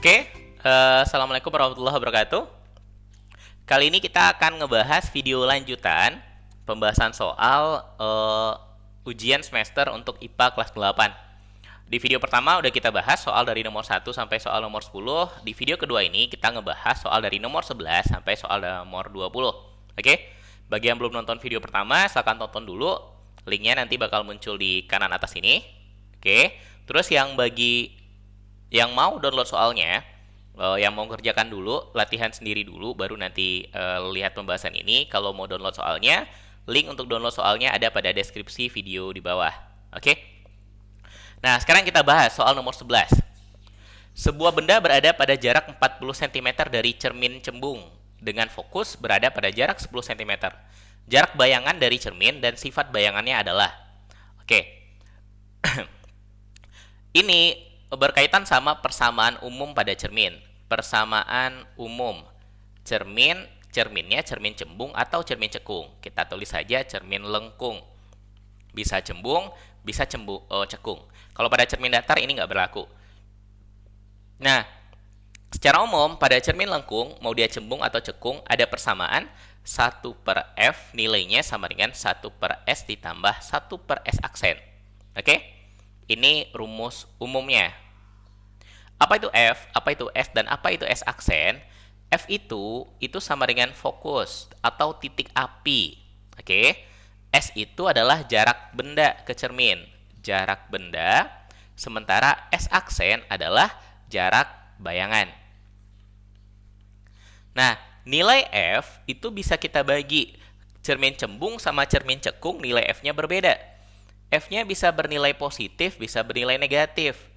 Oke, Assalamualaikum warahmatullahi wabarakatuh. Kali ini kita akan ngebahas video lanjutan pembahasan soal ujian semester untuk IPA kelas 8. Di video pertama udah kita bahas soal dari nomor 1 sampai soal nomor 10. Di video kedua ini kita ngebahas soal dari nomor 11 sampai soal nomor 20. Oke, bagi yang belum nonton video pertama, silahkan tonton dulu. Linknya nanti bakal muncul di kanan atas ini. Oke, terus bagi yang mau download soalnya, yang mau kerjakan dulu, latihan sendiri dulu, baru nanti lihat pembahasan ini. Kalau mau download soalnya, link untuk download soalnya ada pada deskripsi video di bawah. Oke? Nah, sekarang kita bahas soal nomor 11. Sebuah benda berada pada jarak 40 cm dari cermin cembung, dengan fokus berada pada jarak 10 cm. Jarak bayangan dari cermin dan sifat bayangannya adalah... Oke. Ini berkaitan sama persamaan umum pada cermin. Persamaan umum cerminnya cermin cembung atau cermin cekung. Kita tulis saja cermin lengkung. Bisa cembung, bisa cekung. Kalau pada cermin datar ini nggak berlaku. Nah, secara umum pada cermin lengkung, mau dia cembung atau cekung, ada persamaan 1/F nilainya sama dengan 1/S ditambah 1/S aksen. Oke? Ini rumus umumnya. Apa itu F, apa itu S, dan apa itu S aksen? F itu sama dengan fokus atau titik api. Oke. S itu adalah jarak benda ke cermin. Jarak benda. Sementara S aksen adalah jarak bayangan. Nah, nilai F itu bisa kita bagi. Cermin cembung sama cermin cekung nilai F-nya berbeda. F-nya bisa bernilai positif, bisa bernilai negatif.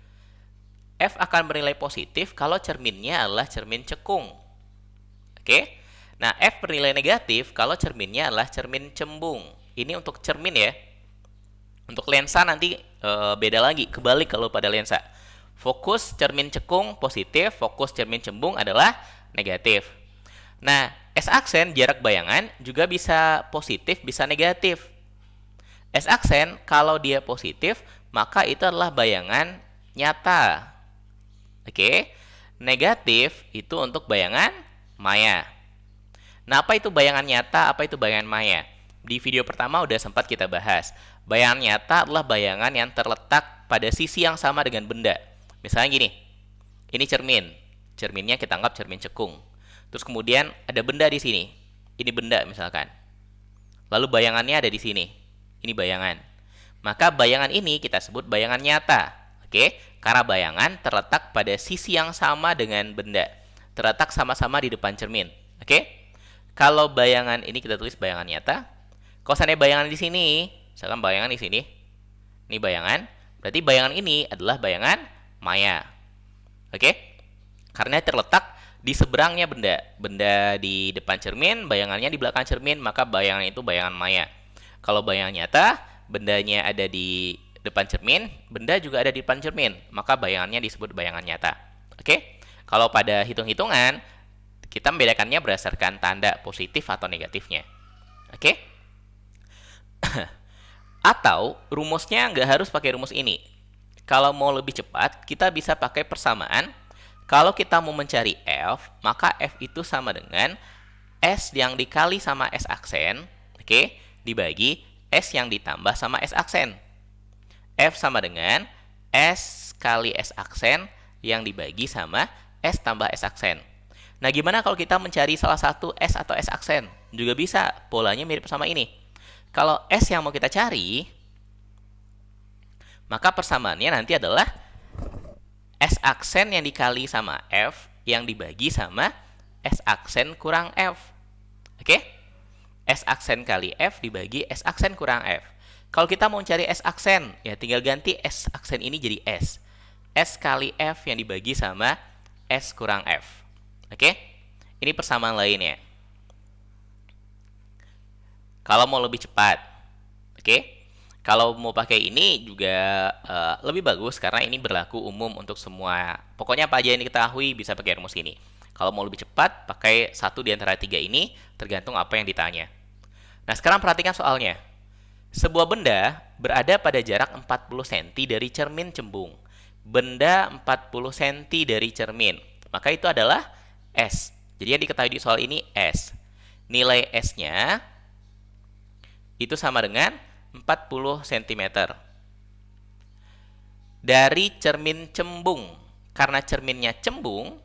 F akan bernilai positif kalau cerminnya adalah cermin cekung. Oke? Nah, F bernilai negatif kalau cerminnya adalah cermin cembung. Ini untuk cermin ya. Untuk lensa nanti beda lagi, kebalik kalau pada lensa. Fokus cermin cekung positif, fokus cermin cembung adalah negatif. Nah, S aksen jarak bayangan juga bisa positif, bisa negatif. S aksen kalau dia positif, maka itu adalah bayangan nyata. Oke. Negatif itu untuk bayangan maya. Nah, apa itu bayangan nyata, apa itu bayangan maya? Di video pertama udah sempat kita bahas. Bayangan nyata adalah bayangan yang terletak pada sisi yang sama dengan benda. Misalnya gini. Ini cermin. Cerminnya kita anggap cermin cekung. Terus kemudian ada benda di sini. Ini benda misalkan. Lalu bayangannya ada di sini. Ini bayangan. Maka bayangan ini kita sebut bayangan nyata. Oke? Karena bayangan terletak pada sisi yang sama dengan benda. Terletak sama-sama di depan cermin. Oke? Kalau bayangan ini kita tulis bayangan nyata. Kalau seandainya bayangan di sini, misalkan bayangan di sini. Ini bayangan. Berarti bayangan ini adalah bayangan maya. Oke? Karena terletak di seberangnya benda. Benda di depan cermin, bayangannya di belakang cermin, maka bayangan itu bayangan maya. Kalau bayangan nyata, bendanya ada di depan cermin, benda juga ada di depan cermin, maka bayangannya disebut bayangan nyata. Oke? Kalau pada hitung-hitungan, kita membedakannya berdasarkan tanda positif atau negatifnya. Oke? Atau rumusnya nggak harus pakai rumus ini. Kalau mau lebih cepat, kita bisa pakai persamaan. Kalau kita mau mencari F, maka F itu sama dengan S yang dikali sama S aksen, oke, dibagi S yang ditambah sama S aksen. F sama dengan S kali S aksen yang dibagi sama S tambah S aksen. Nah, gimana kalau kita mencari salah satu S atau S aksen? Juga bisa, polanya mirip sama ini. Kalau S yang mau kita cari, maka persamaannya nanti adalah S aksen yang dikali sama F yang dibagi sama S aksen kurang F. Oke? S aksen kali F dibagi S aksen kurang F. Kalau kita mau cari S aksen, ya tinggal ganti S aksen ini jadi S. S kali F yang dibagi sama S kurang F. Oke? Ini persamaan lainnya. Kalau mau lebih cepat. Oke? Kalau mau pakai ini juga lebih bagus karena ini berlaku umum untuk semua. Pokoknya apa aja yang diketahui bisa pakai rumus ini. Kalau mau lebih cepat, pakai satu di antara tiga ini, tergantung apa yang ditanya. Nah, sekarang perhatikan soalnya. Sebuah benda berada pada jarak 40 cm dari cermin cembung. Benda 40 cm dari cermin. maka itu adalah S. Jadi yang diketahui di soal ini S. Nilai S-nya itu sama dengan 40 cm. Dari cermin cembung, karena cerminnya cembung,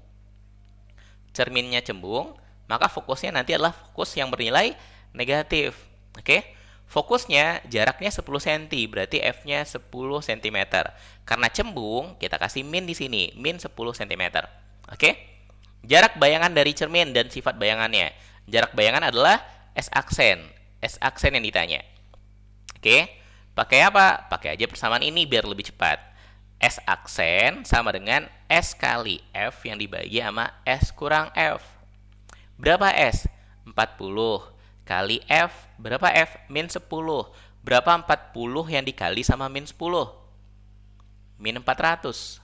maka fokusnya nanti adalah fokus yang bernilai negatif. Oke? Fokusnya jaraknya 10 cm, berarti F-nya 10 cm. Karena cembung, kita kasih min di sini, min 10 cm. Oke? Jarak bayangan dari cermin dan sifat bayangannya. Jarak bayangan adalah S aksen. S aksen yang ditanya. Oke? Pakai apa? Pakai aja persamaan ini biar lebih cepat. S aksen sama dengan S kali F yang dibagi sama S kurang F. Berapa S? 40. Kali F, berapa F? Min 10. Berapa 40 yang dikali sama min 10? Min 400.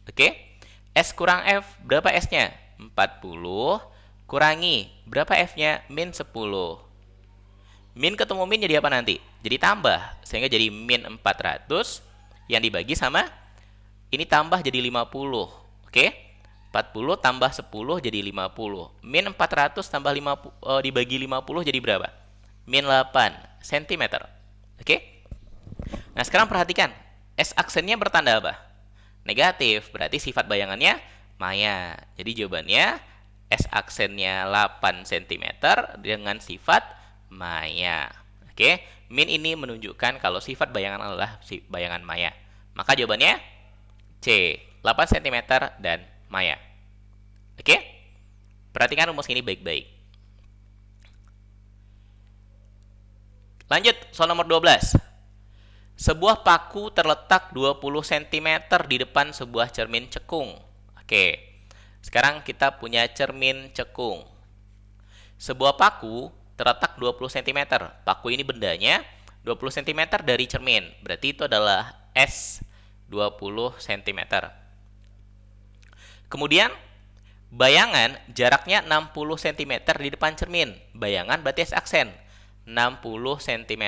Oke? S kurang F, berapa S-nya? 40. Kurangi, berapa F-nya? Min 10. Min ketemu min jadi apa nanti? Jadi tambah, sehingga jadi min 400 yang dibagi sama, ini tambah jadi 50. Oke? 40 tambah 10 jadi 50. Min 400 tambah 50, dibagi 50 jadi berapa? Min 8 cm. Oke? Nah, sekarang perhatikan. S aksennya bertanda apa? Negatif. Berarti sifat bayangannya maya. Jadi jawabannya S aksennya 8 cm dengan sifat maya. Oke? Min ini menunjukkan kalau sifat bayangan adalah bayangan maya. Maka jawabannya C, 8 cm dan maya. Oke? Perhatikan rumus ini baik-baik. Lanjut, soal nomor 12. Sebuah paku terletak 20 cm di depan sebuah cermin cekung. Oke. Sekarang kita punya cermin cekung. Sebuah paku terletak 20 cm. Paku ini bendanya 20 cm dari cermin. Berarti itu adalah S 20 cm. Kemudian bayangan jaraknya 60 cm di depan cermin. Bayangan berarti S aksen. 60 cm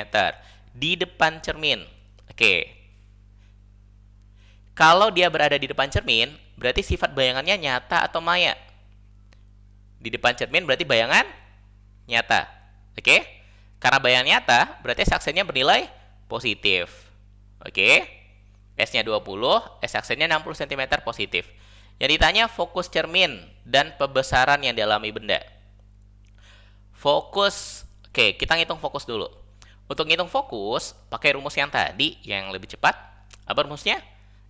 di depan cermin. Oke. Kalau dia berada di depan cermin, berarti sifat bayangannya nyata atau maya? Di depan cermin berarti bayangan nyata. Oke? Karena bayangan nyata, berarti S aksennya bernilai positif. Oke? S-nya 20, S aksennya 60 cm positif. Yang ditanya fokus cermin dan pembesaran yang dialami benda. Fokus, oke, kita ngitung fokus dulu. Untuk ngitung fokus, pakai rumus yang tadi yang lebih cepat. Apa rumusnya?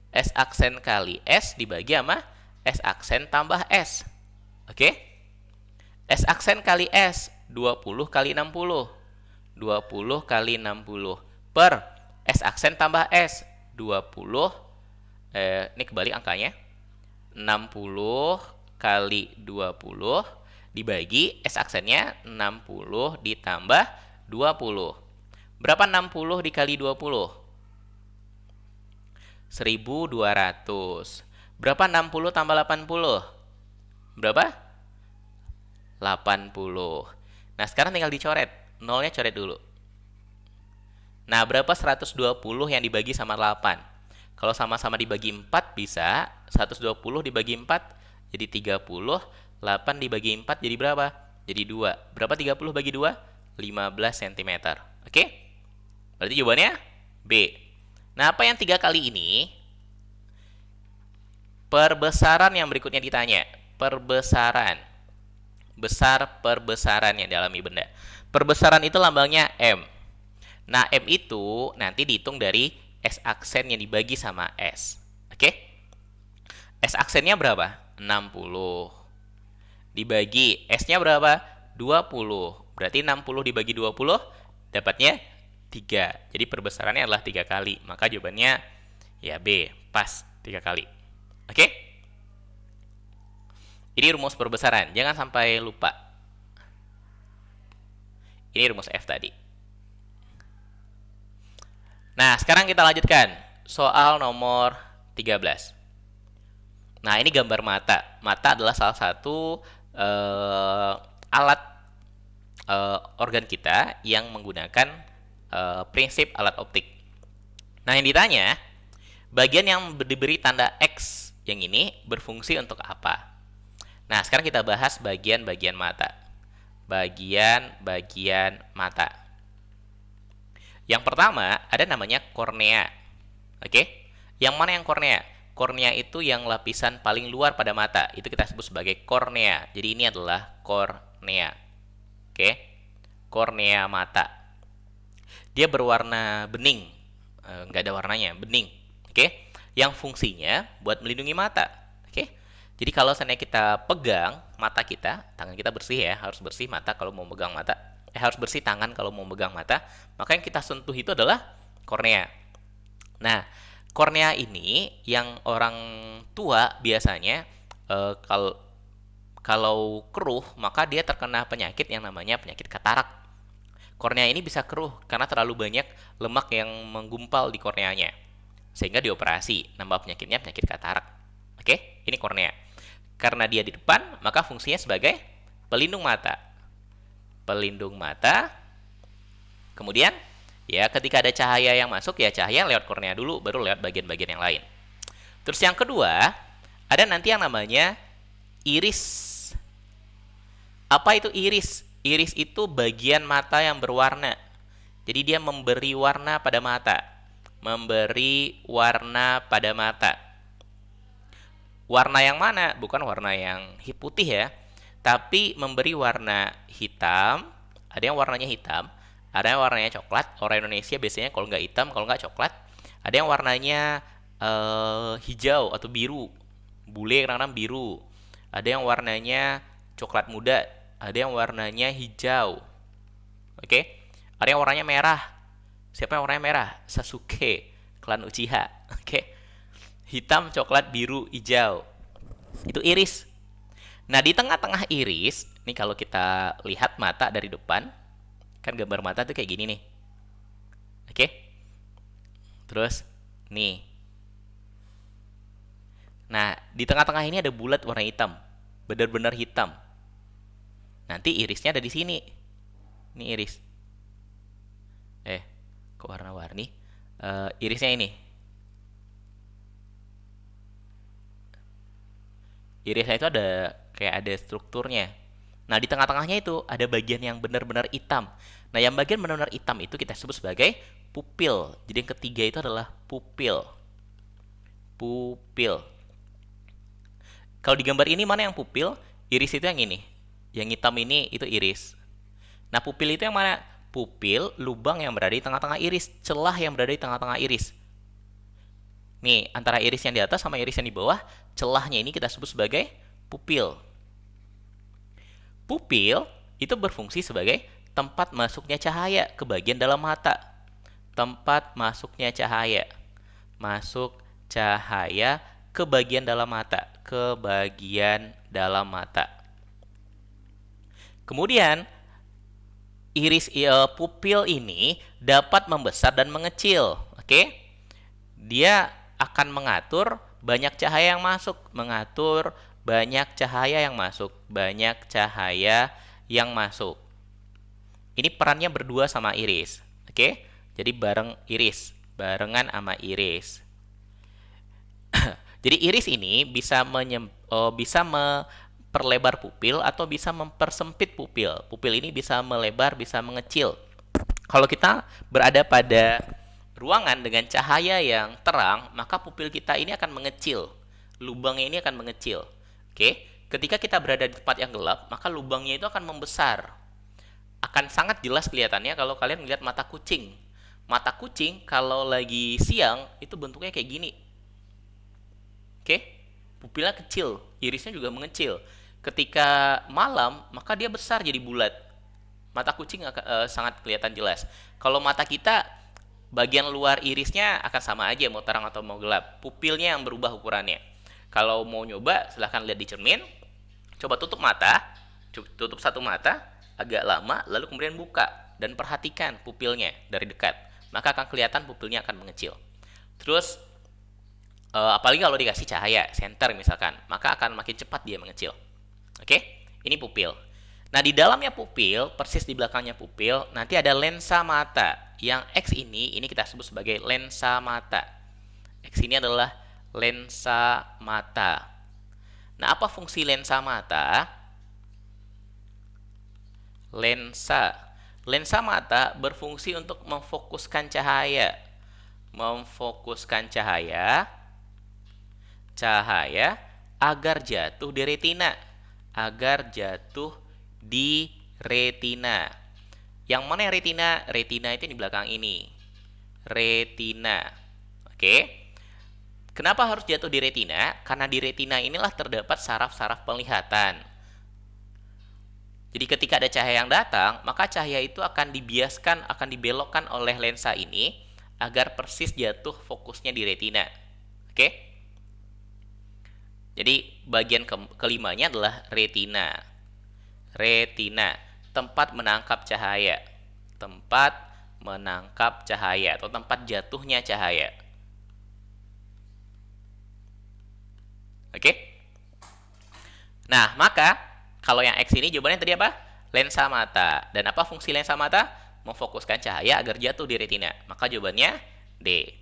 S aksen kali S dibagi sama S aksen tambah S. Oke? S aksen kali S, 20 kali 60. 20 kali 60 per S aksen tambah S, 20. Ini kebalik angkanya. 60 kali 20 dibagi S aksennya 60 ditambah 20. Berapa 60 dikali 20? 1200. Berapa 60 tambah 80? Berapa? 80. Nah, sekarang tinggal dicoret. Nolnya coret dulu. Nah, berapa 120 yang dibagi sama 8? Kalau sama-sama dibagi 4 bisa 120 dibagi 4 jadi 30, 8 dibagi 4 jadi berapa? Jadi 2. Berapa 30 bagi 2? 15 cm. Oke? Berarti jawabannya B. Nah, apa yang 3 kali ini? Perbesaran yang berikutnya ditanya. Perbesaran. Besar perbesaran yang dialami benda. Perbesaran itu lambangnya M. Nah, M itu nanti dihitung dari S aksen yang dibagi sama S. Oke? S aksennya berapa? 60. Dibagi S-nya berapa? 20. Berarti 60 dibagi 20 dapatnya 3. Jadi perbesarannya adalah 3 kali. Maka jawabannya ya B, pas 3 kali. Oke? Ini rumus perbesaran. Jangan sampai lupa. Ini rumus F tadi. Nah, sekarang kita lanjutkan soal nomor 13. Nah, ini gambar mata. Mata adalah salah satu alat organ kita yang menggunakan prinsip alat optik. Nah, yang ditanya, bagian yang diberi tanda X yang ini berfungsi untuk apa? Nah, sekarang kita bahas bagian-bagian mata. Bagian-bagian mata. Yang pertama, ada namanya kornea. Oke? Yang mana yang kornea? Kornea itu yang lapisan paling luar pada mata. Itu kita sebut sebagai kornea. Jadi ini adalah kornea. Oke? Kornea mata. Dia berwarna bening. Nggak ada warnanya, bening. Oke? Yang fungsinya buat melindungi mata. Oke? Jadi kalau seandainya kita pegang mata kita, tangan kita bersih ya, harus bersih mata kalau mau megang mata. Harus bersih tangan kalau mau megang mata. Maka yang kita sentuh itu adalah kornea. Nah, kornea ini yang orang tua biasanya kalau keruh, maka dia terkena penyakit yang namanya penyakit katarak. Kornea ini bisa keruh karena terlalu banyak lemak yang menggumpal di korneanya. Sehingga dioperasi, nambah penyakitnya penyakit katarak. Oke, ini kornea. Karena dia di depan, maka fungsinya sebagai pelindung mata. Pelindung mata. Kemudian, ya ketika ada cahaya yang masuk, ya cahaya lewat kornea dulu, baru lewat bagian-bagian yang lain. Terus yang kedua, ada nanti yang namanya iris. Apa itu iris? Iris itu bagian mata yang berwarna. Jadi dia memberi warna pada mata. Memberi warna pada mata. Warna yang mana? Bukan warna yang putih ya, tapi memberi warna hitam. Ada yang warnanya hitam, ada yang warnanya coklat. Orang Indonesia biasanya kalau nggak hitam, kalau nggak coklat. Ada yang warnanya hijau atau biru. Bule kadang-kadang biru. Ada yang warnanya coklat muda. Ada yang warnanya hijau. Oke? Ada yang warnanya merah. Siapa yang warnanya merah? Sasuke, klan Uchiha. Oke? Hitam, coklat, biru, hijau. Itu iris. Nah, di tengah-tengah iris, nih kalau kita lihat mata dari depan, kan gambar mata tuh kayak gini nih. Oke? Terus, nih. Nah, di tengah-tengah ini ada bulat warna hitam. Benar-benar hitam. Nanti irisnya ada di sini. Ini iris. Kok warna-warni? Irisnya ini. Irisnya itu ada kayak ada strukturnya. Nah, di tengah-tengahnya itu ada bagian yang benar-benar hitam. Nah, yang bagian benar-benar hitam itu kita sebut sebagai pupil. Jadi yang ketiga itu adalah pupil. Pupil. Kalau di gambar ini mana yang pupil? Iris itu yang ini. Yang hitam ini itu iris. Nah, pupil itu yang mana? Pupil, lubang yang berada di tengah-tengah iris. Celah yang berada di tengah-tengah iris. Nih, antara iris yang di atas sama iris yang di bawah, celahnya ini kita sebut sebagai pupil. Pupil itu berfungsi sebagai tempat masuknya cahaya ke bagian dalam mata. Tempat masuknya cahaya. Masuk cahaya ke bagian dalam mata. Ke bagian dalam mata. Kemudian, iris pupil ini dapat membesar dan mengecil. Oke? Dia akan mengatur banyak cahaya yang masuk, mengatur banyak cahaya yang masuk, banyak cahaya yang masuk. Ini perannya berdua sama iris, oke? Jadi bareng iris, barengan sama iris. Jadi iris ini bisa memperlebar pupil atau bisa mempersempit pupil. Pupil ini bisa melebar, bisa mengecil. Kalau kita berada pada ruangan dengan cahaya yang terang, maka pupil kita ini akan mengecil. Lubangnya ini akan mengecil. Oke? Ketika kita berada di tempat yang gelap, maka lubangnya itu akan membesar. Akan sangat jelas kelihatannya kalau kalian melihat mata kucing. Mata kucing kalau lagi siang itu bentuknya kayak gini. Oke? Pupilnya kecil, irisnya juga mengecil. Ketika malam, maka dia besar jadi bulat. Mata kucing akan sangat kelihatan jelas. Kalau mata kita bagian luar irisnya akan sama aja mau terang atau mau gelap. Pupilnya yang berubah ukurannya. Kalau mau nyoba silahkan lihat di cermin. Coba tutup mata. Tutup satu mata agak lama lalu kemudian buka dan perhatikan pupilnya dari dekat. Maka akan kelihatan pupilnya akan mengecil. Terus apalagi kalau dikasih cahaya senter misalkan, maka akan makin cepat dia mengecil. Oke? Ini pupil. Nah, di dalamnya pupil, persis di belakangnya pupil, nanti ada lensa mata. Yang X ini kita sebut sebagai lensa mata. X ini adalah lensa mata. Nah, apa fungsi lensa mata? Lensa mata berfungsi untuk memfokuskan cahaya. Memfokuskan cahaya agar jatuh di retina. Agar jatuh di retina. Yang mana yang retina? Retina itu di belakang ini. Retina. Oke. Kenapa harus jatuh di retina? Karena di retina inilah terdapat saraf-saraf penglihatan. Jadi ketika ada cahaya yang datang, maka cahaya itu akan dibiaskan, akan dibelokkan oleh lensa ini agar persis jatuh fokusnya di retina. Oke? Jadi bagian kelimanya adalah retina. Retina, tempat menangkap cahaya. Tempat menangkap cahaya atau tempat jatuhnya cahaya. Oke? Nah, maka kalau yang X ini jawabannya tadi apa? Lensa mata. Dan apa fungsi lensa mata? Memfokuskan cahaya agar jatuh di retina. Maka jawabannya D.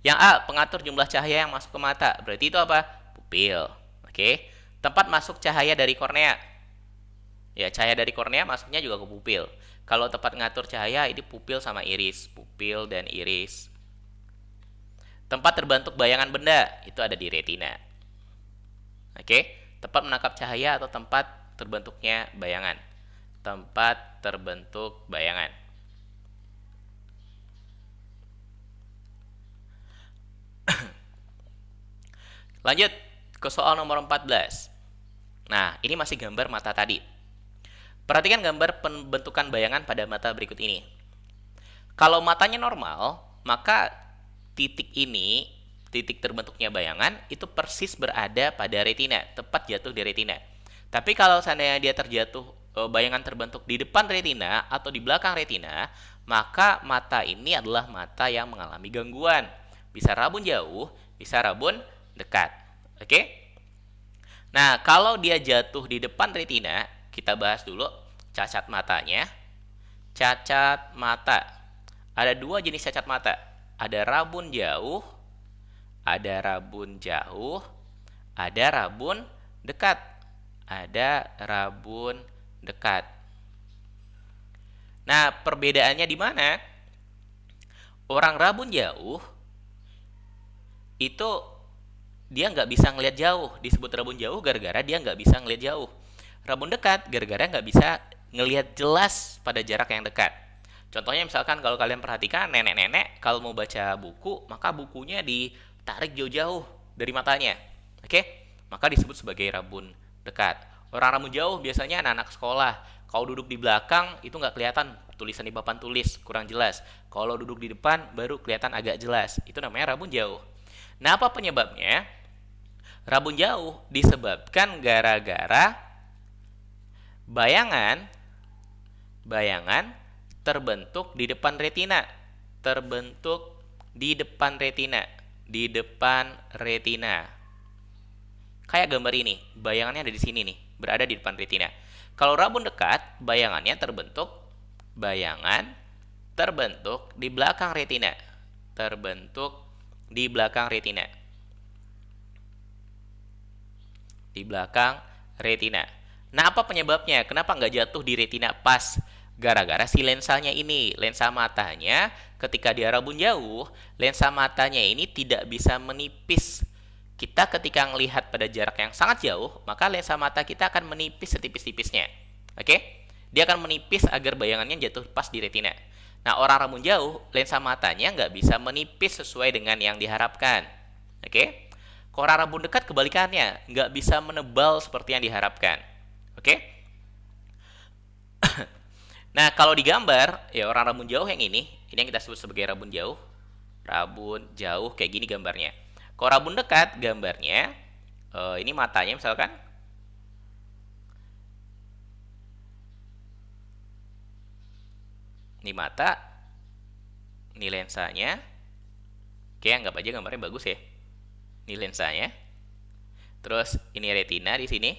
Yang A, pengatur jumlah cahaya yang masuk ke mata. Berarti itu apa? Pupil. Oke. Tempat masuk cahaya dari kornea. Ya, cahaya dari kornea masuknya juga ke pupil. Kalau tempat ngatur cahaya ini pupil sama iris. Pupil dan iris. Tempat terbentuk bayangan benda itu ada di retina. Oke. Tempat menangkap cahaya atau tempat terbentuknya bayangan. Tempat terbentuk bayangan. Lanjut ke soal nomor 14. Nah, ini masih gambar mata tadi. Perhatikan gambar pembentukan bayangan pada mata berikut ini. Kalau matanya normal, maka titik ini, titik terbentuknya bayangan, itu persis berada pada retina, tepat jatuh di retina. Tapi kalau seandainya dia terjatuh, bayangan terbentuk di depan retina atau di belakang retina, maka mata ini adalah mata yang mengalami gangguan. Bisa rabun jauh, bisa rabun dekat. Oke? Nah, kalau dia jatuh di depan retina, kita bahas dulu cacat matanya. Cacat mata. Ada dua jenis cacat mata. Ada rabun jauh, ada rabun jauh, ada rabun dekat. Ada rabun dekat. Nah, perbedaannya di mana? Orang rabun jauh itu dia nggak bisa ngelihat jauh. Disebut rabun jauh gara-gara dia nggak bisa ngelihat jauh. Rabun dekat gara-gara nggak bisa ngelihat jelas pada jarak yang dekat. Contohnya misalkan kalau kalian perhatikan nenek-nenek kalau mau baca buku, maka bukunya ditarik jauh-jauh dari matanya. Oke? Maka disebut sebagai rabun dekat. Orang rabun jauh biasanya anak-anak sekolah. Kalau duduk di belakang itu nggak kelihatan tulisan di papan tulis, kurang jelas. Kalau duduk di depan baru kelihatan agak jelas. Itu namanya rabun jauh. Nah, apa penyebabnya? Rabun jauh disebabkan gara-gara bayangan terbentuk di depan retina. Terbentuk di depan retina. Di depan retina. Kayak gambar ini, bayangannya ada di sini nih, berada di depan retina. Kalau rabun dekat, bayangan terbentuk di belakang retina. Terbentuk di belakang retina. Di belakang retina. Nah, apa penyebabnya? Kenapa nggak jatuh di retina pas? Gara-gara si lensanya ini, lensa matanya ketika dia rabun jauh, lensa matanya ini tidak bisa menipis. Kita ketika melihat pada jarak yang sangat jauh, maka lensa mata kita akan menipis setipis-tipisnya. Oke? Dia akan menipis agar bayangannya jatuh pas di retina. Nah, orang rabun jauh, lensa matanya nggak bisa menipis sesuai dengan yang diharapkan. Oke? Kalau orang rabun dekat kebalikannya, nggak bisa menebal seperti yang diharapkan. Oke? Nah, kalau digambar, ya orang rabun jauh yang ini yang kita sebut sebagai rabun jauh. Rabun jauh kayak gini gambarnya. Kalau rabun dekat gambarnya, ini matanya misalkan. Ini mata, ini lensanya. Oke, anggap aja gambarnya bagus ya. Ini lensanya. Terus ini retina di sini.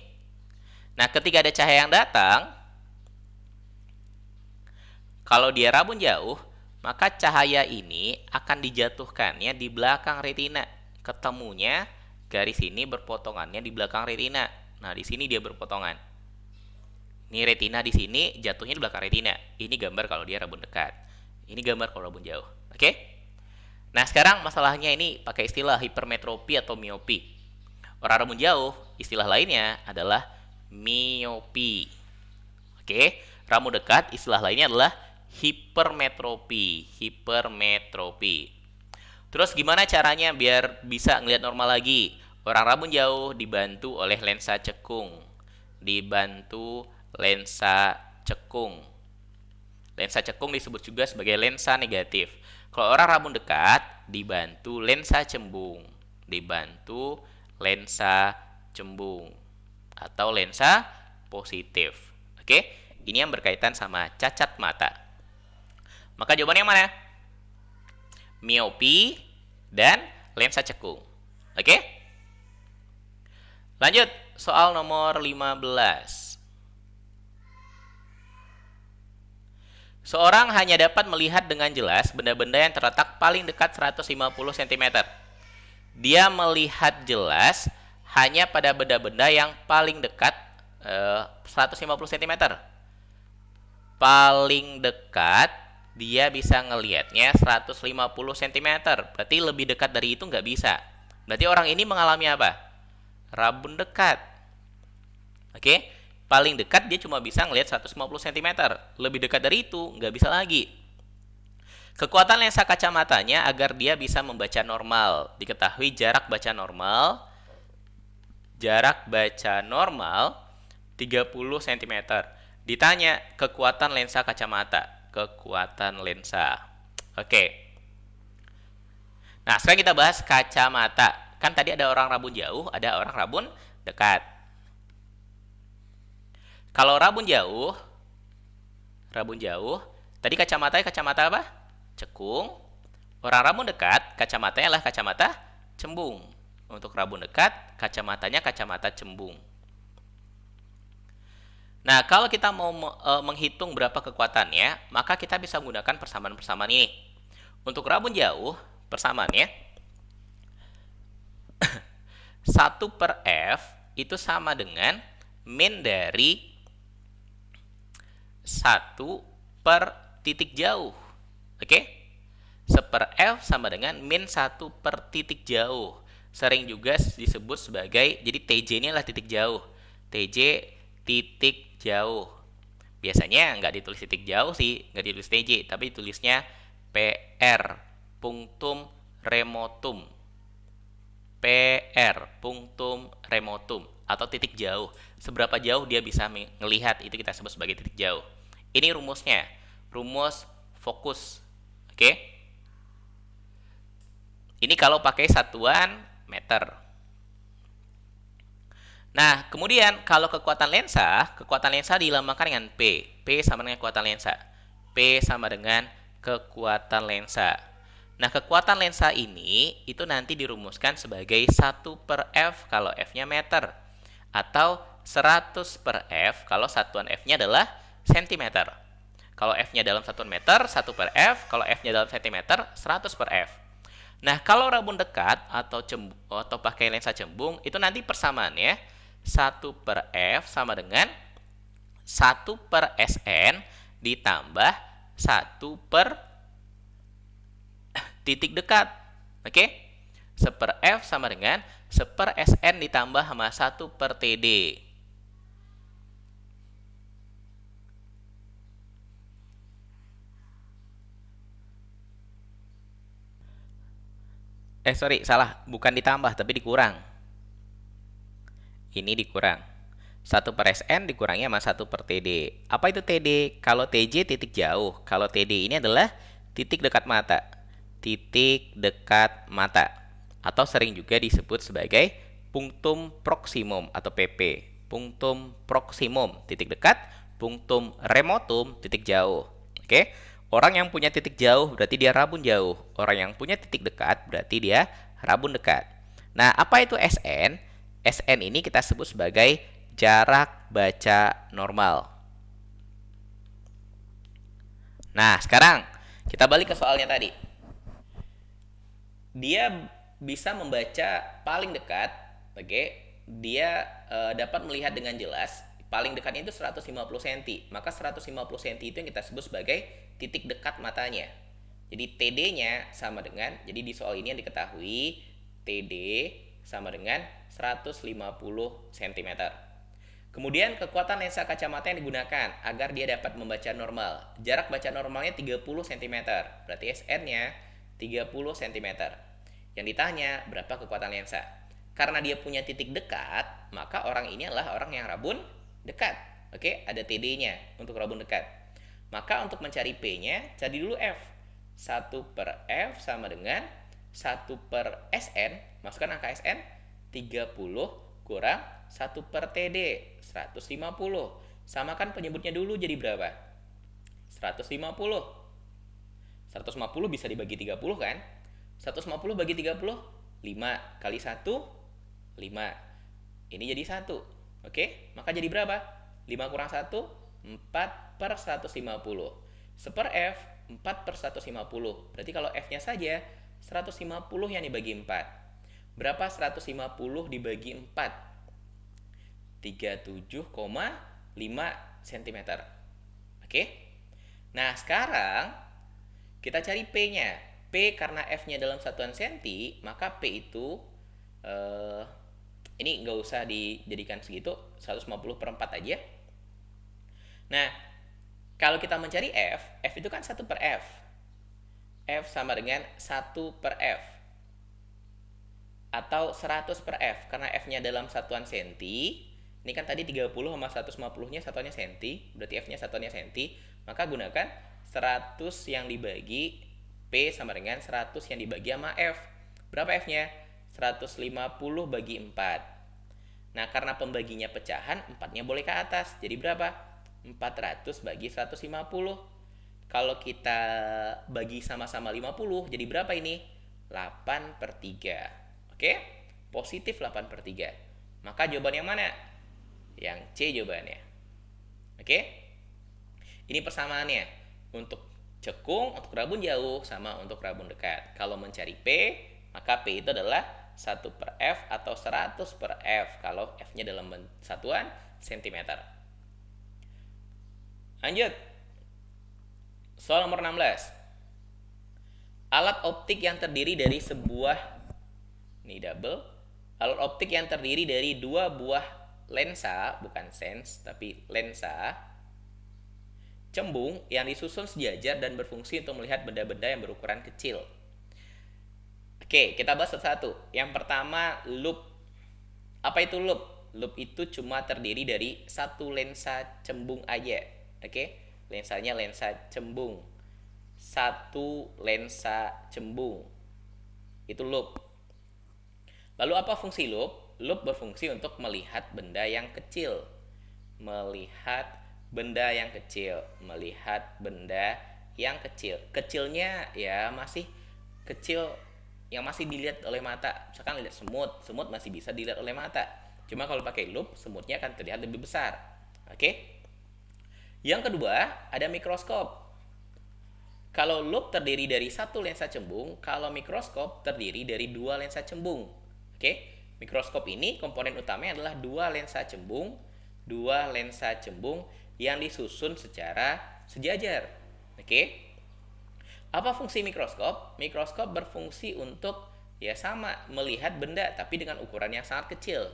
Nah, ketika ada cahaya yang datang, kalau dia rabun jauh, maka cahaya ini akan dijatuhkannya di belakang retina. Ketemunya garis ini berpotongannya di belakang retina. Nah, di sini dia berpotongan. Ini retina di sini, jatuhnya di belakang retina. Ini gambar kalau dia rabun dekat. Ini gambar kalau rabun jauh. Oke? Nah, sekarang masalahnya ini pakai istilah hipermetropi atau miopi. Orang rabun jauh, istilah lainnya adalah miopi. Oke? Rabun dekat, istilah lainnya adalah hipermetropi. Hipermetropi. Terus gimana caranya biar bisa ngelihat normal lagi? Orang rabun jauh dibantu oleh lensa cekung. Dibantu lensa cekung. Lensa cekung disebut juga sebagai lensa negatif. Kalau orang rabun dekat dibantu lensa cembung. Dibantu lensa cembung atau lensa positif. Oke? Ini yang berkaitan sama cacat mata. Maka jawabannya yang mana? Miopi dan lensa cekung. Oke? Lanjut, soal nomor 15. Seorang hanya dapat melihat dengan jelas benda-benda yang terletak paling dekat 150 cm. Dia melihat jelas hanya pada benda-benda yang paling dekat 150 cm. Paling dekat dia bisa ngelihatnya 150 cm. Berarti lebih dekat dari itu nggak bisa. Berarti orang ini mengalami apa? Rabun dekat. Oke? Paling dekat dia cuma bisa ngelihat 150 cm. Lebih dekat dari itu nggak bisa lagi. Kekuatan lensa kacamatanya agar dia bisa membaca normal. Diketahui jarak baca normal. Jarak baca normal 30 cm. Ditanya kekuatan lensa kacamata. Kekuatan lensa. Oke. Nah, sekarang kita bahas kacamata. Kan tadi ada orang rabun jauh, ada orang rabun dekat. Kalau rabun jauh, tadi kacamata apa? Cekung. Orang rabun dekat, kacamatanya adalah kacamata cembung. Untuk rabun dekat, kacamatanya kacamata cembung. Nah, kalau kita mau menghitung berapa kekuatannya, maka kita bisa menggunakan persamaan-persamaan ini. Untuk rabun jauh, persamaannya 1/f itu sama dengan min dari 1 per titik jauh. Oke? 1/f sama dengan min 1 per titik jauh. Sering juga disebut sebagai, jadi TJ ini adalah titik jauh. TJ titik jauh. Biasanya nggak ditulis titik jauh sih, nggak ditulis TJ, tapi ditulisnya PR punctum remotum. PR punctum remotum atau titik jauh. Seberapa jauh dia bisa melihat, itu kita sebut sebagai titik jauh. Ini rumusnya, rumus fokus. Oke? Ini kalau pakai satuan meter. Nah, kemudian kalau kekuatan lensa dilambangkan dengan P. P sama dengan kekuatan lensa. P sama dengan kekuatan lensa. Nah, kekuatan lensa ini itu nanti dirumuskan sebagai 1/f kalau F-nya meter. Atau 100/f kalau satuan F-nya adalah cm. Kalau F-nya dalam satuan meter, 1/f. Kalau F-nya dalam cm, 100/f. Nah, kalau rabun dekat atau pakai lensa cembung, itu nanti persamaannya 1/f sama dengan 1/Sn ditambah 1 per titik dekat. Oke? 1/f sama dengan 1/Sn ditambah sama 1 per TD. Salah. Bukan ditambah, tapi dikurang. Ini dikurang. 1/Sn dikurangi sama 1 per TD. Apa itu TD? Kalau TJ titik jauh. Kalau TD ini adalah titik dekat mata. Titik dekat mata. Atau sering juga disebut sebagai punctum proximum atau PP. Punctum proximum, titik dekat. Punctum remotum, titik jauh. Oke? Orang yang punya titik jauh berarti dia rabun jauh. Orang yang punya titik dekat berarti dia rabun dekat. Nah, apa itu SN? SN ini kita sebut sebagai jarak baca normal. Nah, sekarang kita balik ke soalnya tadi. Dia bisa membaca paling dekat Oke, dia dapat melihat dengan jelas. Paling dekatnya itu 150 cm. Maka 150 cm itu yang kita sebut sebagai titik dekat matanya. Jadi TD-nya sama dengan, jadi di soal ini yang diketahui TD sama dengan 150 cm. Kemudian kekuatan lensa kacamata yang digunakan agar dia dapat membaca normal. Jarak baca normalnya 30 cm. Berarti SN-nya 30 cm. Yang ditanya berapa kekuatan lensa. Karena dia punya titik dekat, maka orang ini adalah orang yang rabun dekat. Oke, ada TD-nya untuk rabun dekat. Maka untuk mencari P-nya, cari dulu F. 1 per F sama dengan 1 per SN. Masukkan angka SN, 30 kurang 1 per TD, 150. Samakan penyebutnya dulu jadi berapa? 150. 150 bisa dibagi 30 kan? 150 bagi 30, 5 kali 1, 5. Ini jadi 1. Oke, maka jadi berapa? 5 kurang 1, 4 per 150. 1 per F, 4 per 150. Berarti kalau F-nya saja 150 yang dibagi 4. Berapa 150 dibagi 4? 37,5 cm. Oke? Nah, sekarang kita cari P-nya. P karena F-nya dalam satuan senti, maka P itu ini nggak usah dijadikan segitu, 150 per 4 aja. Nah, kalau kita mencari F itu kan 1 per F. F sama dengan 1 per F. Atau 100 per F, karena F-nya dalam satuan senti. Ini kan tadi 30 sama 150-nya satuannya senti, berarti F-nya satuannya senti. Maka gunakan 100 yang dibagi P sama dengan 100 yang dibagi sama F. Berapa F-nya? 150 bagi 4. Nah, karena pembaginya pecahan, 4-nya boleh ke atas. Jadi berapa? 400 bagi 150. Kalau kita bagi sama-sama 50, jadi berapa ini? 8 per 3. Oke? Positif 8 per 3. Maka jawaban yang mana? Yang C jawabannya. Oke? Ini persamaannya. Untuk cekung, untuk rabun jauh, sama untuk rabun dekat. Kalau mencari P, maka P itu adalah 1 per F atau 100 per F. Kalau F-nya dalam satuan cm. Lanjut. Soal nomor 16. Alat optik yang terdiri dari sebuah, ini double, alat optik yang terdiri dari dua buah lensa, bukan sens, tapi lensa, cembung yang disusun sejajar dan berfungsi untuk melihat benda-benda yang berukuran kecil. Oke, kita bahas satu-satu. Yang pertama, loop. Apa itu loop? Loop itu cuma terdiri dari satu lensa cembung aja. Oke, lensanya lensa cembung. Satu lensa cembung. Itu loop. Lalu apa fungsi loop? Loop berfungsi untuk melihat benda yang kecil. Melihat benda yang kecil. Melihat benda yang kecil. Kecilnya ya masih kecil yang masih dilihat oleh mata. Misalkan lihat semut masih bisa dilihat oleh mata. Cuma kalau pakai loop, semutnya akan terlihat lebih besar. Oke? Yang kedua, ada mikroskop. Kalau loop terdiri dari satu lensa cembung, kalau mikroskop terdiri dari dua lensa cembung. Oke? Mikroskop ini komponen utamanya adalah dua lensa cembung yang disusun secara sejajar. Oke? Apa fungsi mikroskop? Mikroskop berfungsi untuk ya sama, melihat benda tapi dengan ukuran yang sangat kecil.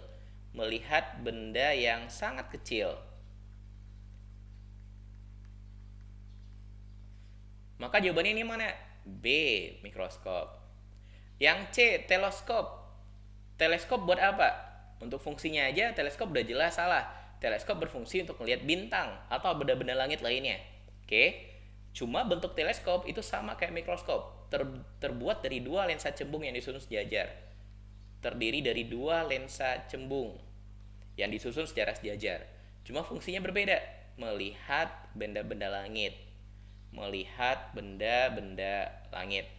Melihat benda yang sangat kecil. Maka jawabannya ini mana? B, mikroskop. Yang C, teleskop. Teleskop buat apa? Untuk fungsinya aja teleskop udah jelas salah. Teleskop berfungsi untuk melihat bintang atau benda-benda langit lainnya. Oke? Cuma bentuk teleskop itu sama kayak mikroskop. Terbuat dari dua lensa cembung yang disusun sejajar. Terdiri dari dua lensa cembung yang disusun secara sejajar. Cuma fungsinya berbeda. Melihat benda-benda langit. Melihat benda-benda langit.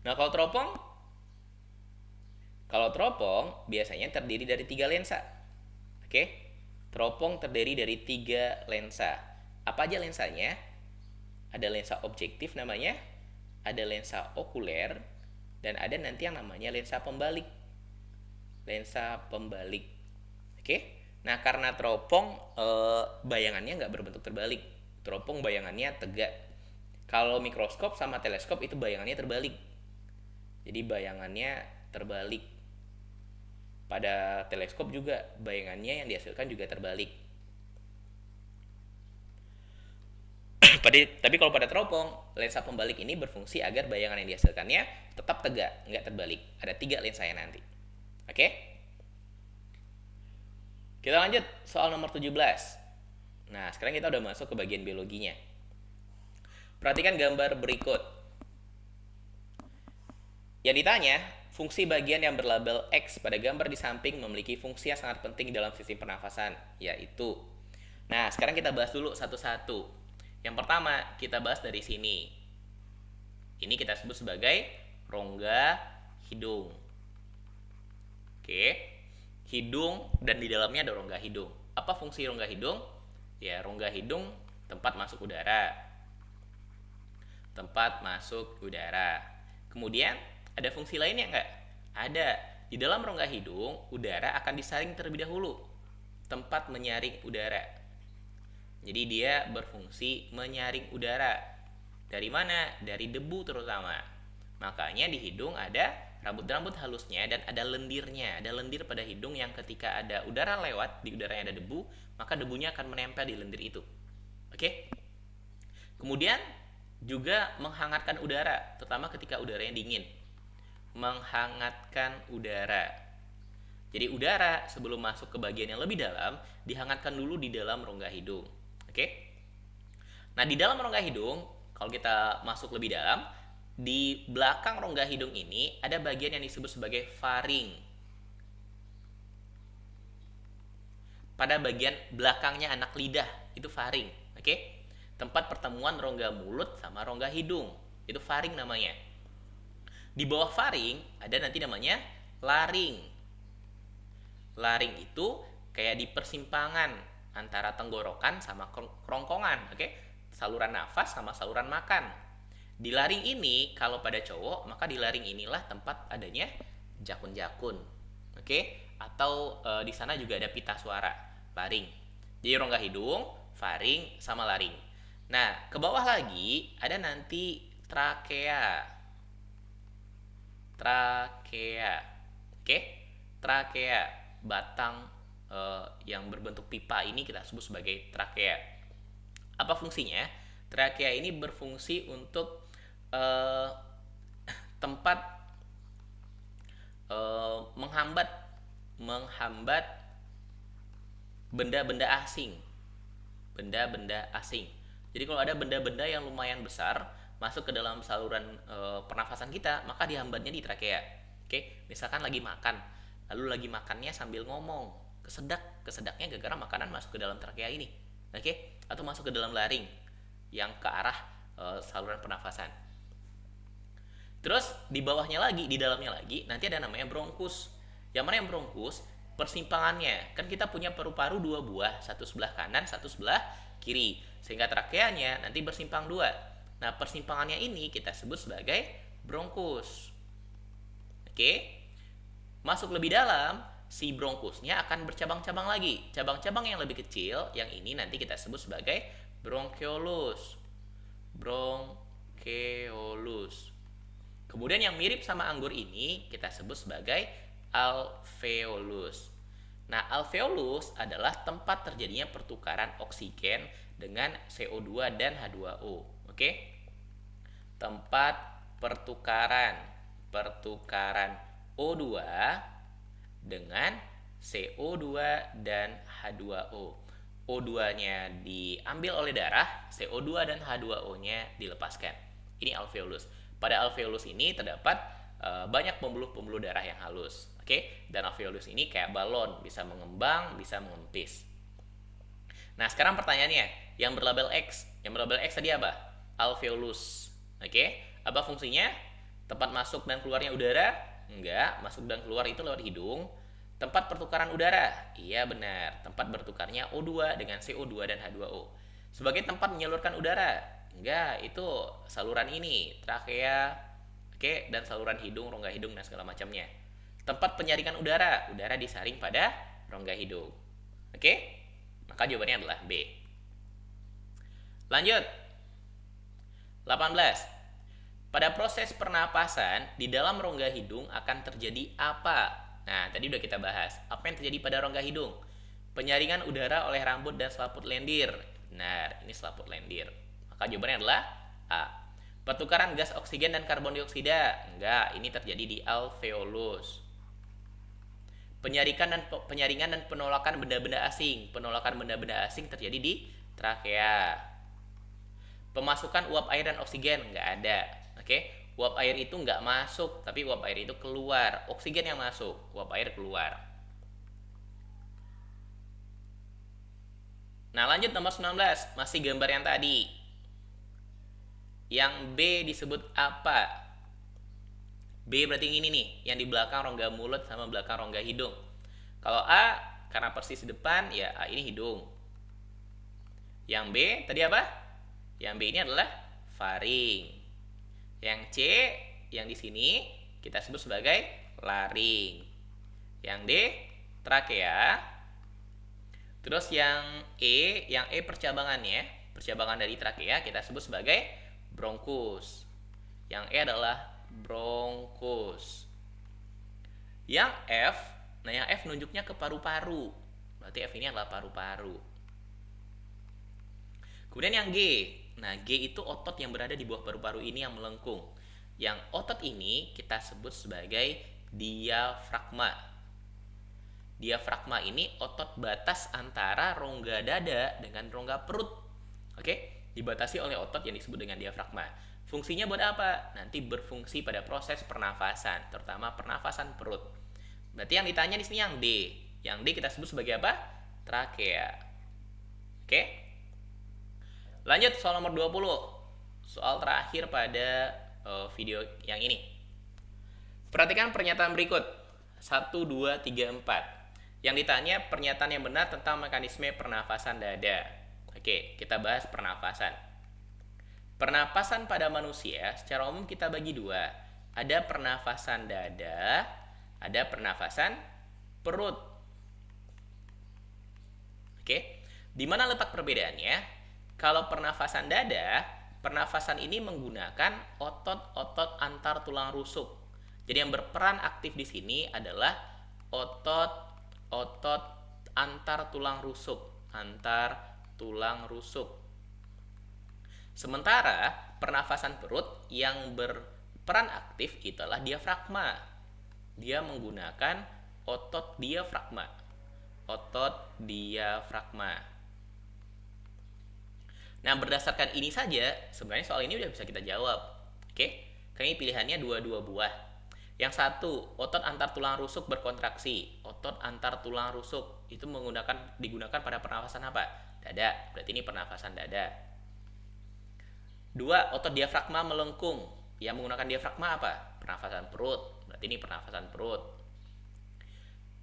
Nah, kalau teropong biasanya terdiri dari 3 lensa. Oke? Teropong terdiri dari 3 lensa. Apa aja lensanya? Ada lensa objektif namanya, ada lensa okuler, dan ada nanti yang namanya lensa pembalik. lensa pembalik. Oke. Nah, karena teropong bayangannya nggak berbentuk terbalik. Teropong bayangannya tegak. Kalau mikroskop sama teleskop itu bayangannya terbalik. Jadi bayangannya terbalik. Pada teleskop juga bayangannya yang dihasilkan juga terbalik. Tapi kalau pada teropong, lensa pembalik ini berfungsi agar bayangan yang dihasilkannya tetap tegak, nggak terbalik. Ada 3 lensanya nanti. Oke? Kita lanjut soal nomor 17. Nah, sekarang kita udah masuk ke bagian biologinya. Perhatikan gambar berikut. Yang ditanya, fungsi bagian yang berlabel X pada gambar di samping memiliki fungsi yang sangat penting dalam sistem pernafasan, yaitu. Nah, sekarang kita bahas dulu satu-satu. Yang pertama, kita bahas dari sini. Ini kita sebut sebagai rongga hidung. Oke. Hidung dan di dalamnya ada rongga hidung. Apa fungsi rongga hidung? Ya, rongga hidung tempat masuk udara. Tempat masuk udara. Kemudian ada fungsi lainnya nggak? Ada. Di dalam rongga hidung, udara akan disaring terlebih dahulu. Tempat menyaring udara. Jadi dia berfungsi menyaring udara. Dari mana? Dari debu terutama. Makanya di hidung ada rambut-rambut halusnya dan ada lendirnya. Ada lendir pada hidung yang ketika ada udara lewat, di udaranya ada debu, maka debunya akan menempel di lendir itu. Oke? Kemudian juga menghangatkan udara, terutama ketika udaranya dingin. Menghangatkan udara. Jadi udara sebelum masuk ke bagian yang lebih dalam, dihangatkan dulu di dalam rongga hidung. Oke? Nah, di dalam rongga hidung, kalau kita masuk lebih dalam, di belakang rongga hidung ini ada bagian yang disebut sebagai faring. Pada bagian belakangnya anak lidah, itu faring. Oke? Tempat pertemuan rongga mulut sama rongga hidung. Itu faring namanya. Di bawah faring ada nanti namanya laring. Laring itu kayak di persimpangan antara tenggorokan sama kerongkongan, oke? Saluran nafas sama saluran makan. Di laring ini, kalau pada cowok, maka di laring inilah tempat adanya jakun-jakun, oke? Atau di sana juga ada pita suara, laring. Jadi rongga hidung, faring, sama laring. Nah, ke bawah lagi ada nanti trakea. Trakea, oke? Trakea, batang yang berbentuk pipa ini kita sebut sebagai trakea. Apa fungsinya? Trakea ini berfungsi untuk tempat menghambat benda-benda asing. Benda-benda asing. Jadi kalau ada benda-benda yang lumayan besar masuk ke dalam saluran pernafasan kita, maka dihambatnya di trakea. Oke, misalkan lagi makan, lalu lagi makannya sambil ngomong, kesedaknya gara-gara makanan masuk ke dalam trakea ini. Oke, atau masuk ke dalam laring yang ke arah saluran pernafasan. Terus di bawahnya lagi, di dalamnya lagi, nanti ada namanya bronkus. Yang mana yang bronkus? Persimpangannya. Kan kita punya paru-paru 2 buah, satu sebelah kanan, satu sebelah kiri. Sehingga trakeanya nanti bersimpang 2. Nah, persimpangannya ini kita sebut sebagai bronkus. Oke. Masuk lebih dalam, si bronkusnya akan bercabang-cabang lagi. Cabang-cabang yang lebih kecil, yang ini nanti kita sebut sebagai bronchiolus. Bronchiolus. Kemudian yang mirip sama anggur ini kita sebut sebagai alveolus. Nah, alveolus adalah tempat terjadinya pertukaran oksigen dengan CO2 dan H2O. Oke? Tempat pertukaran O2 dengan CO2 dan H2O. O2-nya diambil oleh darah, CO2 dan H2O-nya dilepaskan. Ini alveolus. Pada alveolus ini terdapat banyak pembuluh-pembuluh darah yang halus. Oke? Dan alveolus ini kayak balon, bisa mengembang, bisa mengempis. Nah, sekarang pertanyaannya, yang berlabel X. Yang berlabel X tadi apa? Alveolus. Oke? Apa fungsinya? Tempat masuk dan keluarnya udara? Enggak, masuk dan keluar itu lewat hidung. Tempat pertukaran udara? Iya benar, tempat bertukarnya O2 dengan CO2 dan H2O. Sebagai tempat menyalurkan udara? Enggak, itu saluran ini, trakea, oke, dan saluran hidung, rongga hidung, dan segala macamnya. Tempat penyaringan udara, udara disaring pada rongga hidung. Oke? Maka jawabannya adalah B. Lanjut. 18. Pada proses pernapasan, di dalam rongga hidung akan terjadi apa? Nah, tadi udah kita bahas. Apa yang terjadi pada rongga hidung? Penyaringan udara oleh rambut dan selaput lendir. Benar, ini selaput lendir. Maka jawabannya adalah A. Pertukaran gas oksigen dan karbon dioksida. Enggak, ini terjadi di alveolus. Penyaringan dan penolakan benda-benda asing. Penolakan benda-benda asing terjadi di trakea. Pemasukan uap air dan oksigen nggak ada. Oke, uap air itu nggak masuk, tapi uap air itu keluar. Oksigen yang masuk, uap air keluar. Nah, lanjut nomor 19, masih gambar yang tadi. Yang B disebut apa? B berarti ini nih, yang di belakang rongga mulut sama belakang rongga hidung. Kalau A, karena persis depan, ya A ini hidung. Yang B tadi apa? Yang B ini adalah faring. Yang C, yang di sini kita sebut sebagai laring. Yang D, trakea. Terus yang E percabangannya, percabangan dari trakea kita sebut sebagai bronkus. Yang E adalah bronkus. Yang F, nah yang F nunjuknya ke paru-paru. Berarti F ini adalah paru-paru. Kemudian yang G, nah G itu otot yang berada di bawah paru-paru ini yang melengkung. Yang otot ini kita sebut sebagai diafragma. Diafragma ini otot batas antara rongga dada dengan rongga perut. Oke, dibatasi oleh otot yang disebut dengan diafragma. Fungsinya buat apa? Nanti berfungsi pada proses pernafasan, terutama pernafasan perut. Berarti yang ditanya di sini yang D. Yang D kita sebut sebagai apa? Trakea. Oke? Lanjut soal nomor 20. Soal terakhir pada video yang ini. Perhatikan pernyataan berikut. 1, 2, 3, 4. Yang ditanya pernyataan yang benar tentang mekanisme pernafasan dada. Oke, kita bahas pernafasan. Pernafasan pada manusia secara umum kita bagi dua. Ada pernafasan dada, ada pernafasan perut. Oke, di mana letak perbedaannya? Kalau pernafasan dada, pernafasan ini menggunakan otot-otot antar tulang rusuk. Jadi yang berperan aktif di sini adalah otot-otot antar tulang rusuk, Sementara pernafasan perut yang berperan aktif itulah diafragma. Dia menggunakan otot diafragma. Nah, berdasarkan ini saja, sebenarnya soal ini udah bisa kita jawab. Oke? Karena ini pilihannya dua buah. Yang satu, otot antar tulang rusuk berkontraksi. Otot antar tulang rusuk itu digunakan pada pernafasan apa? Dada. Berarti ini pernafasan dada. 2, otot diafragma melengkung. Yang menggunakan diafragma apa? Pernafasan perut. Berarti ini pernafasan perut.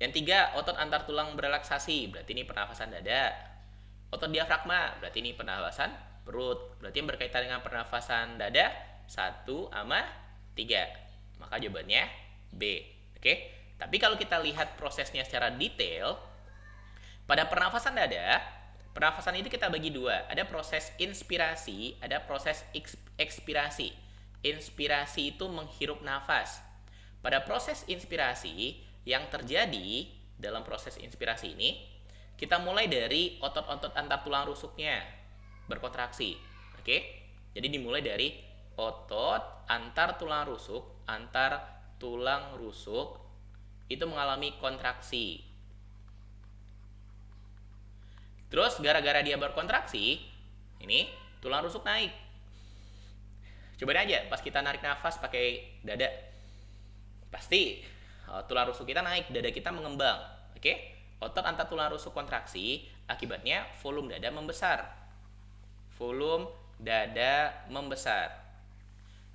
Yang 3, otot antar tulang berelaksasi. Berarti ini pernafasan dada. Otot diafragma, berarti ini pernafasan perut. Berarti yang berkaitan dengan pernafasan dada 1 sama 3. Maka jawabannya B. Oke. Tapi kalau kita lihat prosesnya secara detail, pada pernafasan dada, pernafasan itu kita bagi dua. Ada proses inspirasi, ada proses ekspirasi. Inspirasi itu menghirup nafas. Pada proses inspirasi, yang terjadi dalam proses inspirasi ini, kita mulai dari otot-otot antar tulang rusuknya berkontraksi. Oke? Jadi dimulai dari otot antar tulang rusuk itu mengalami kontraksi. Terus gara-gara dia berkontraksi, ini tulang rusuk naik. Cobain aja pas kita narik nafas pakai dada. Pasti tulang rusuk kita naik, dada kita mengembang. Oke? Otot antar tulang rusuk kontraksi, akibatnya volume dada membesar.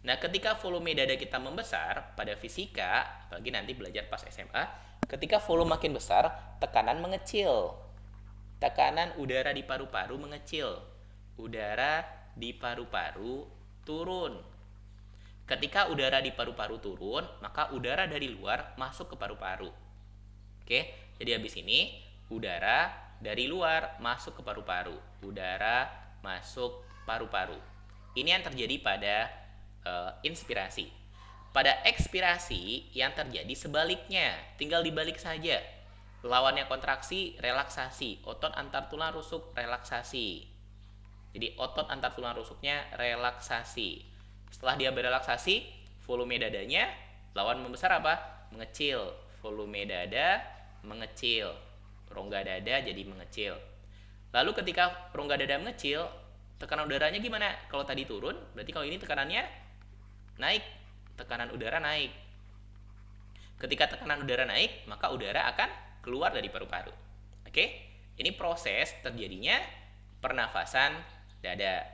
Nah, ketika volume dada kita membesar, pada fisika, apalagi nanti belajar pas SMA, ketika volume makin besar, tekanan mengecil. Tekanan udara di paru-paru mengecil. Udara di paru-paru turun. Ketika udara di paru-paru turun, maka udara dari luar masuk ke paru-paru. Oke, jadi habis ini udara dari luar masuk ke paru-paru. Udara masuk paru-paru. Ini yang terjadi pada inspirasi. Pada ekspirasi yang terjadi sebaliknya, tinggal dibalik saja. Lawannya kontraksi, relaksasi. Otot antar tulang rusuk, relaksasi. Jadi otot antar tulang rusuknya relaksasi. Setelah dia berelaksasi, volume dadanya lawan membesar apa? Mengecil. Volume dada mengecil. Rongga dada jadi mengecil. Lalu ketika rongga dada mengecil, tekanan udaranya gimana? Kalau tadi turun, berarti kalau ini tekanannya naik. Tekanan udara naik. Ketika tekanan udara naik, maka udara akan keluar dari paru-paru. Oke? Ini proses terjadinya pernafasan dada.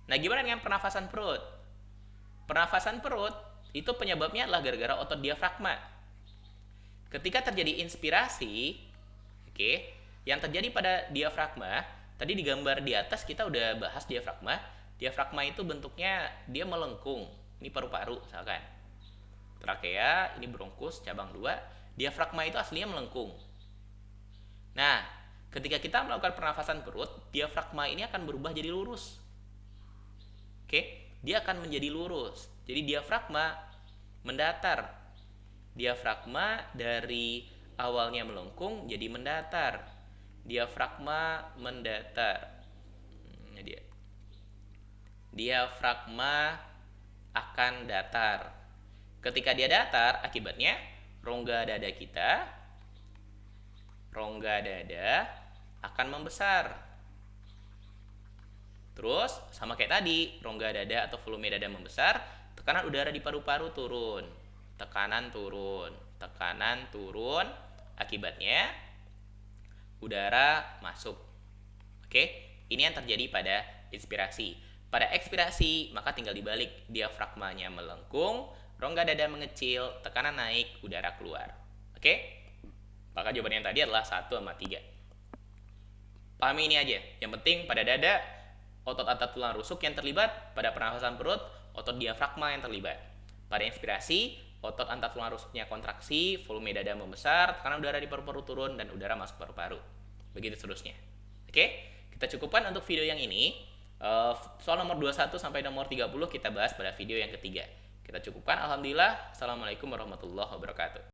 Nah, gimana dengan pernafasan perut? Pernafasan perut itu penyebabnya adalah gara-gara otot diafragma. Ketika terjadi inspirasi, oke, yang terjadi pada diafragma, tadi di gambar di atas kita udah bahas diafragma. Diafragma itu bentuknya dia melengkung. Ini paru-paru misalkan. Trakea, ini bronkus, cabang 2. Diafragma itu aslinya melengkung. Nah, ketika kita melakukan pernafasan perut, diafragma ini akan berubah jadi lurus. Oke, dia akan menjadi lurus. Jadi diafragma mendatar. Diafragma dari awalnya melengkung jadi mendatar. Diafragma mendatar. Diafragma akan datar. Ketika dia datar, akibatnya rongga dada akan membesar. Terus sama kayak tadi, rongga dada atau volume dada membesar, tekanan udara di paru-paru turun. Tekanan turun, akibatnya udara masuk. Oke, ini yang terjadi pada inspirasi. Pada ekspirasi, maka tinggal dibalik, diafragmanya melengkung, rongga dada mengecil, tekanan naik, udara keluar. Oke? Maka jawaban yang tadi adalah 1 sama 3. Pahami ini aja. Yang penting pada dada, otot antar tulang rusuk yang terlibat. Pada pernafasan perut, otot diafragma yang terlibat. Pada inspirasi, otot antar tulang rusuknya kontraksi, volume dada membesar, tekanan udara di paru-paru turun, dan udara masuk paru-paru. Begitu seterusnya. Oke? Kita cukupkan untuk video yang ini. Soal nomor 21 sampai nomor 30 kita bahas pada video yang ketiga. Kita cukupkan. Alhamdulillah. Assalamualaikum warahmatullahi wabarakatuh.